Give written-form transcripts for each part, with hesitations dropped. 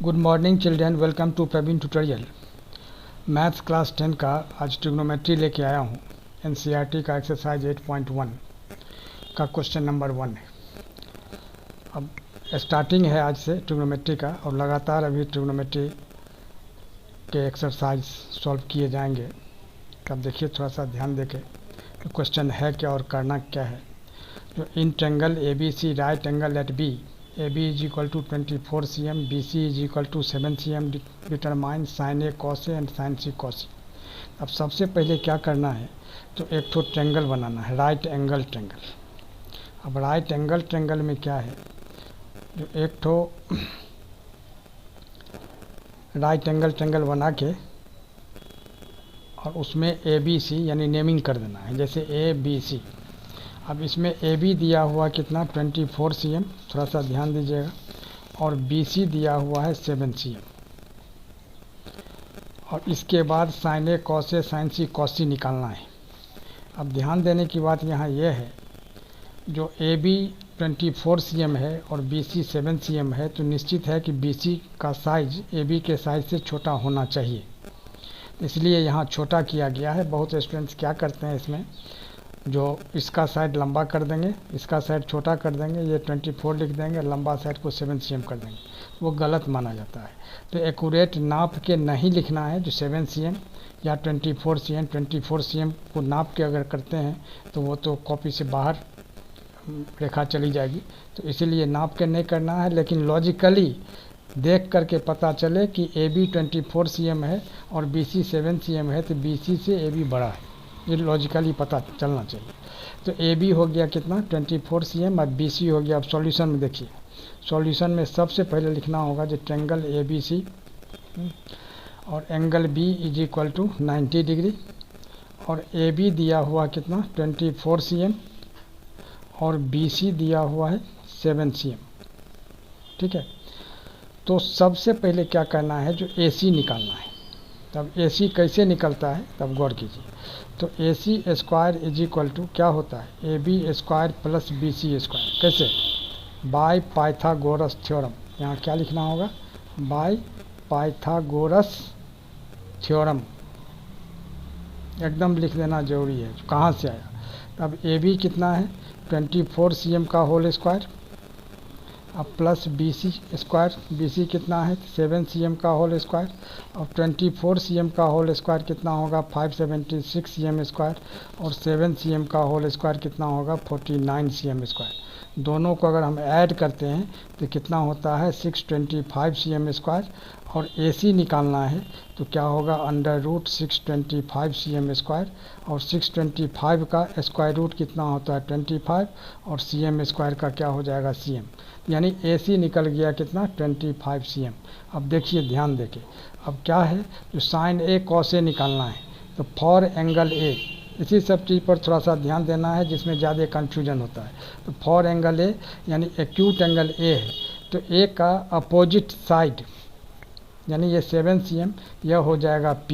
Good morning children, welcome to Praveen tutorial. Maths class 10 का आज trigonometry लेके आया हूँ। एनसीईआरटी का एक्सरसाइज 8.1 का क्वेश्चन नंबर 1 है। अब स्टार्टिंग है आज से ट्रिग्नोमेट्री का, और लगातार अभी ट्रिग्नोमेट्री के एक्सरसाइज सॉल्व किए जाएंगे। तब देखिए, थोड़ा सा ध्यान देके तो क्वेश्चन है क्या और करना क्या है। जो in triangle A B C right angle at B, AB is equal to 24 cm, BC is equal to 7 cm, determine sin A cos A and sin C cos A। अब सबसे पहले क्या करना है, तो एक तो ट्रेंगल बनाना है, राइट एंगल ट्रेंगल। अब राइट एंगल ट्रेंगल में क्या है, जो एक तो राइट एंगल ट्रेंगल बना के और उसमें ABC यानी नेमिंग कर देना है, जैसे ABC। अब इसमें AB दिया हुआ कितना 24 cm, थोड़ा सा ध्यान दीजिएगा, और BC दिया हुआ है 7 cm। और इसके बाद sin A cos A sin C cos C निकालना है। अब ध्यान देने की बात यहाँ यह है, जो AB 24 cm है और BC 7 cm है, तो निश्चित है कि BC का साइज AB के साइज से छोटा होना चाहिए, इसलिए यहाँ छोटा किया गया है। बहुत स्टूडेंट्स क्या करते हैं, इसमें जो इसका साइड लंबा कर देंगे, इसका साइड छोटा कर देंगे, ये 24 लिख देंगे, लंबा साइड को 7 cm कर देंगे, वो गलत माना जाता है। तो एक्यूरेट नाप के नहीं लिखना है, जो 7 cm या 24 cm को नाप के अगर करते हैं तो वो तो कॉपी से बाहर रेखा चली जाएगी। तो इसीलिए नाप के नहीं करना है, लेकिन लॉजिकली देख करके पता चले कि AB 24 cm है और BC 7 cm है, तो BC से AB बड़ा है, ये लॉजिकली पता चलना चाहिए। तो AB हो गया कितना 24 cm और BC हो गया। अब सॉल्यूशन में देखिए, सॉल्यूशन में सबसे पहले लिखना होगा जो ट्रेंगल ABC और angle B is equal to 90 degree, और AB दिया हुआ कितना 24 cm और BC दिया हुआ है 7 cm। ठीक है, तो सबसे पहले क्या करना है, जो AC निकालना है। तब AC कैसे निकलता है, तब गौर कीजिए। तो AC square is equal to क्या होता है, AB square plus BC square. कैसे, बाय पाइथागोरस थ्योरम। यहाँ क्या लिखना होगा, बाय पाइथागोरस थ्योरम, एकदम लिख देना जरूरी है, कहाँ से आया। तब AB कितना है 24 cm का होल स्क्वायर, अब प्लस BC स्क्वायर, BC कितना है 7 cm का होल स्क्वायर, और 24 cm का होल स्क्वायर कितना होगा 576 cm स्क्वायर, और 7 cm का होल स्क्वायर कितना होगा 49 cm स्क्वायर। दोनों को अगर हम ऐड करते हैं तो कितना होता है 625 cm स्क्वायर, और AC निकालना है तो क्या होगा अंडर रूट 625 cm स्क्वायर, और 625 का स्क्वायर रूट कितना होता है 25, और cm स्क्वायर का क्या हो जाएगा cm, यानी AC निकल गया कितना 25 cm। अब देखिए ध्यान देके, अब क्या है, जो साइन A cos A निकालना है, तो फॉर एंगल A, इसी सब चीज़ पर थोड़ा सा ध्यान देना है जिसमें ज़्यादा कन्फ्यूजन होता है। तो फॉर एंगल A यानी एक्यूट एंगल A है, तो A का अपोजिट साइड यानी ये 7 cm, यह हो जाएगा P,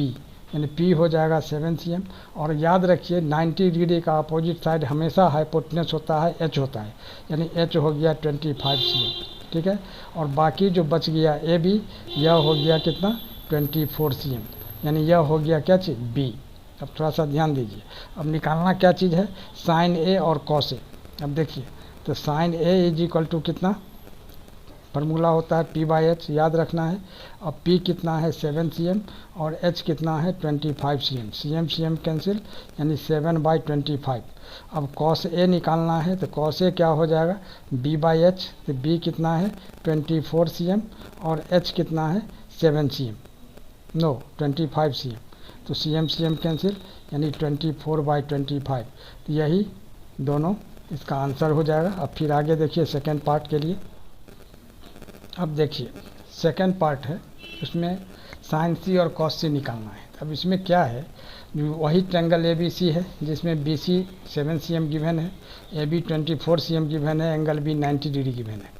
यानी P हो जाएगा 7 cm। और याद रखिए 90 डिग्री का अपोजिट साइड हमेशा हाइपोटेनस होता है, H होता है, यानी H हो गया 25 cm। ठीक है, और बाकी जो बच गया AB, यह हो गया कितना 24 cm, यानी यह हो गया क्या चीज़ B। अब थोड़ा सा ध्यान दीजिए, अब निकालना क्या चीज़ है, साइन A और कॉस A। अब देखिए, तो sine A is equal to कितना, फार्मूला होता है P/H, याद रखना है। अब P कितना है 7 cm और H कितना है 25 cm, cm cm कैंसिल, यानी 7/25। अब cos A निकालना है, तो cos A क्या हो जाएगा B/H, तो B कितना है 24 cm और H कितना है 7 cm, नो 25 cm, तो cm cm कैंसिल, यानी 24/25। तो यही दोनों इसका आंसर हो जाएगा। अब फिर आगे देखिए सेकेंड पार्ट के लिए। अब देखिए सेकेंड पार्ट है, उसमें साइन C और कॉस C निकालना है। अब इसमें क्या है, जो वही ट्रेंगल ABC है जिसमें BC 7 cm गिवन है, AB 24 cm गिवन है, एंगल B 90 डिग्री गिवन है।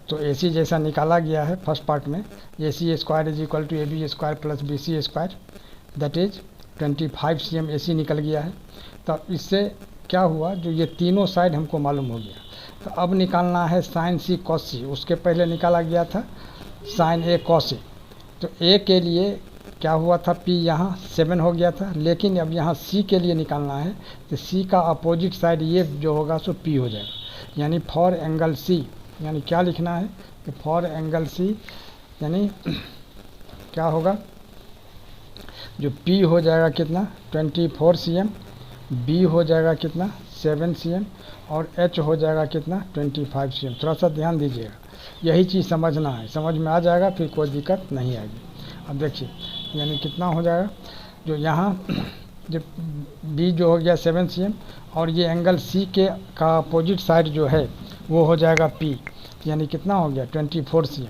तो AC जैसा निकाला गया है फर्स्ट पार्ट में, AC square is equal to AB square plus BC square, that is 25 cm AC निकल गया है। तो इससे क्या हुआ, जो ये तीनों साइड हमको मालूम हो गया। तो अब निकालना है साइन C cos C। उसके पहले निकाला गया था साइन ए कॉस ए। तो ए के लिए क्या हुआ था, पी यहाँ 7 हो गया था, लेकिन अब यहाँ सी के लिए निकालना है तो सी का अपोजिट साइड ये जो होगा सो पी हो जाएगा। यानी फॉर एंगल सी, यानी क्या लिखना है कि फॉर एंगल सी यानी क्या होगा, जो P हो जाएगा कितना 24 cm, B हो जाएगा कितना 7 cm और H हो जाएगा कितना 25 cm। थोड़ा सा ध्यान दीजिएगा, यही चीज़ समझना है, समझ में आ जाएगा फिर कोई दिक्कत नहीं आएगी। अब देखिए यानी कितना हो जाएगा, जो यहाँ जब B जो हो गया 7 cm और ये एंगल C के का अपोजिट साइड जो है वो हो जाएगा P, यानी कितना हो गया 24 cm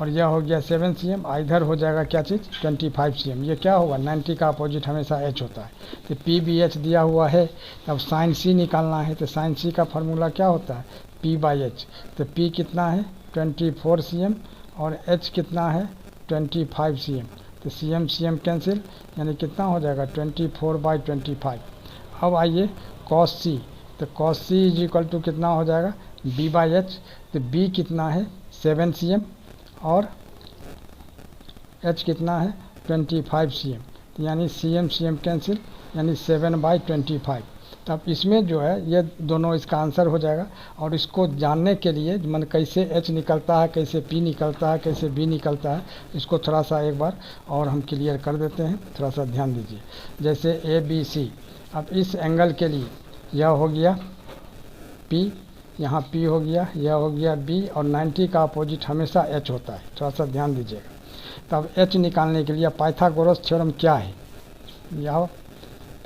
और यह हो गया 7 cm, इधर हो जाएगा क्या चीज़ 25 cm। ये क्या होगा 90 का अपोजिट हमेशा H होता है, तो P भी H दिया हुआ है। अब साइन C निकालना है तो साइन C का फार्मूला क्या होता है P/H। तो P कितना है 24 cm और H कितना है 25 cm। तो cm कैंसिल, यानी कितना हो जाएगा 24/25। अब आइए cos C, तो cos C is equal to कितना हो जाएगा B/H। तो B कितना है 7 cm और H कितना है 25 cm, तो यानी cm कैंसिल, यानी 7/25। तो अब इसमें जो है ये दोनों इसका आंसर हो जाएगा। और इसको जानने के लिए मन कैसे H निकलता है, कैसे P निकलता है, कैसे B निकलता है, इसको थोड़ा सा एक बार और हम क्लियर कर देते हैं, थोड़ा सा ध्यान दीजिए। जैसे ABC, अब इस एंगल के लिए यह हो गया P, यहाँ P हो गया, यह हो गया B और 90 का अपोजिट हमेशा H होता है, थोड़ा सा ध्यान दीजिएगा। तब H निकालने के लिए पाइथागोरस थ्योरम क्या है, यह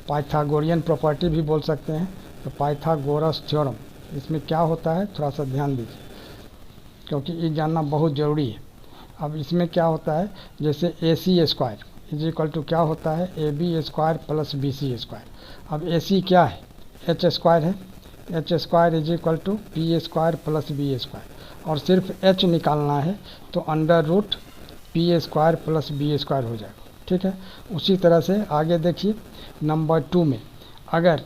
पाइथागोरियन प्रॉपर्टी भी बोल सकते हैं। तो पाइथागोरस थ्योरम इसमें क्या होता है थोड़ा सा ध्यान दीजिए, क्योंकि ये जानना बहुत ज़रूरी है। अब इसमें क्या होता है, जैसे AC² इज इक्वल टू क्या होता है AB² प्लस BC²। अब AC क्या है H² है, H² is equal to P² plus B² और सिर्फ H निकालना है तो under root P² plus B² हो जाएगा, ठीक है। उसी तरह से आगे देखिए नंबर 2 में अगर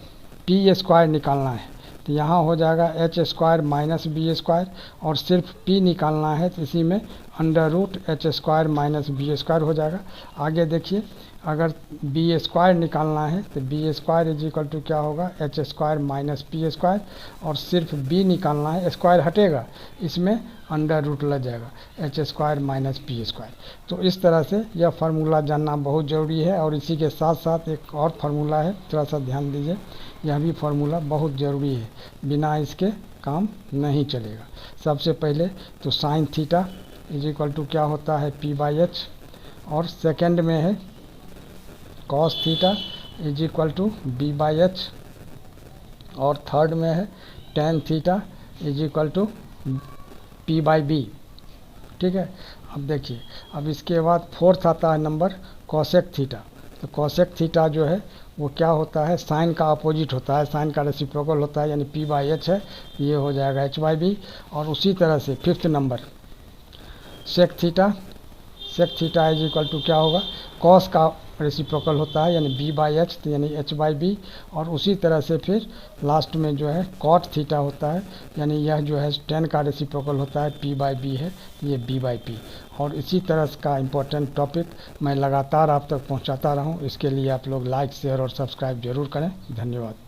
P² निकालना है तो यहाँ हो जाएगा H² माइनस B² और सिर्फ P निकालना है तो इसी में under root H² minus B² हो जाएगा। आगे देखिए अगर B² निकालना है तो B² इज इक्वल टू क्या होगा H² माइनस P² और सिर्फ B निकालना है, स्क्वायर हटेगा, इसमें अंडर रूट लग जाएगा H² माइनस P²। तो इस तरह से यह फार्मूला जानना बहुत ज़रूरी है। और इसी के साथ साथ एक और फार्मूला है, थोड़ा सा ध्यान दीजिए, यह भी फार्मूला बहुत ज़रूरी है, बिना इसके काम नहीं चलेगा। सबसे पहले तो sine theta is equal to क्या होता है P/H और सेकंड में है cos theta is equal to B/H और थर्ड में है tan theta is equal to P/B, ठीक है। अब देखिए अब इसके बाद फोर्थ आता है नंबर कॉसेक थीटा। तो कॉसेक थीटा जो है वो क्या होता है साइन का अपोजिट होता है, साइन का रेसिप्रोकल होता है, यानी P/H है, ये हो जाएगा H/B। और उसी तरह से fifth number sec theta is equal to क्या होगा कॉस का रेसिप्रोकल होता है, यानी B/H तो यानी H/B। और उसी तरह से फिर लास्ट में जो है कॉट थीटा होता है, यानी यह जो है टेन का रेसिप्रोकल होता है, P/B है, ये B/P। और इसी तरह का इम्पोर्टेंट टॉपिक मैं लगातार आप तक पहुंचाता रहूं, इसके लिए आप लोग लाइक शेयर और सब्सक्राइब जरूर करें। धन्यवाद।